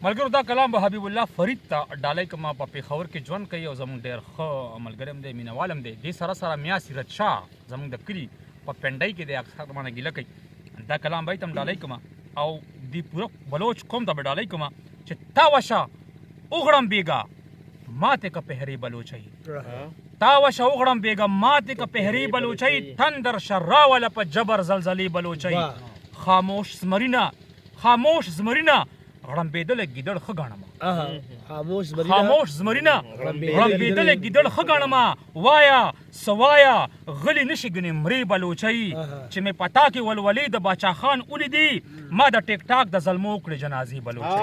ملګرو دا کلام به حبیب الله فرید ته ډالۍ کومه په پېښور کې ژوند کوي او زموږ ډېر ښه ملګری هم دی مینهوال هم دی دې سره سره میا سیرت شاه زموږ د کلي په پنډۍ کې دی اکثر مانه ګیله کوي دا کلام به یې ته هم ډالۍ کومه او دې پوره بلوچ قوم ته به ډالۍ کومه چې تا وشه اغړم بیګا ماته که پهری بلوچی تا وشه اغړم بیګا ماته که پهری بلوچی تندر شراوله په جبر زلزلې بلوچی خاموش زمرینه غړمبېدلی ګیدړ ښه ګڼمه خاموش زمرینه غړمبېدلی ګیدړ ښه ګڼمه وایه سوایا غلی نشي ګنې مرې بلوچۍ چې مې پتا کې ولولې د باچا خان ولیدي ما د ټیک ټاک د زلمو کړې جنازې بلوچۍ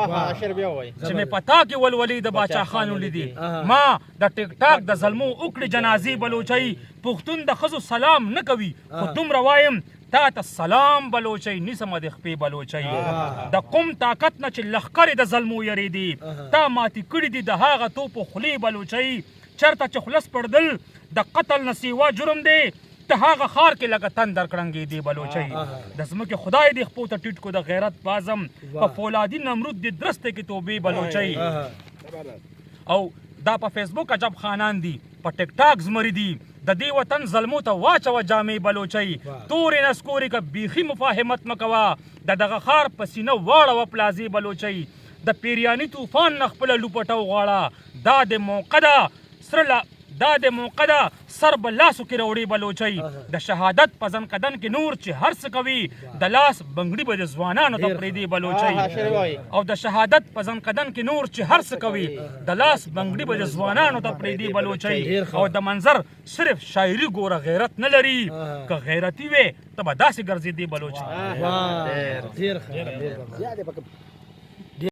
چې مې پتا کې ولولې د باچا خان ولیدي ما د ټیک ټاک د زلمو وکړې جنازې بلوچۍ پښتون د ښځو سلام نه کوي خو دومره وایم تا ته سلام بلوچۍ نیسمه د خپې بلوچۍ د کوم طاقت نه چې لښکرې د زلمو یریدي تا ماتې کړي دي د هغه توپو خولې بلوچۍ چېرته چې خولس پړدل د قتل نه سیوا جرم دی ته هغه ښار کې لکه تندر کړنګېدې بلوچۍ د ځمکې خدای دې خپو ته ټیټ کو د غیرت بازم په فولادي نمرود دې درسته کې توبې بلوچۍ او دا په فیسبوک عجب خانان دي په ټیک ټاک زمري دي د دې وطن ظلمو ته واچوه جامې بلوچۍ تورې نسکورې که بیخي مفاهمت مه کوه د دغه ښار په سینه واړوه پلازې بلوچۍ د پیریاني طوفان نه خپله لوپټه وغواړه دا د موقع ده سر به لاسو کې راوړې بلوچۍ د شهادت په زنقدن کې نور چې هر څه کوي د لاس بنګړي به د ځوانانو ته پرېږدي بلوچۍ او د شهادت په زنقدن کې نور چې هر څه کوي د لاس بنګړي به د ځوانانو ته پرېږدي بلوچۍ او د منظر صرف شاعري ګوره غیرت نه لري که غیرتي وې ته به داسې ګرځېدې بلوچۍ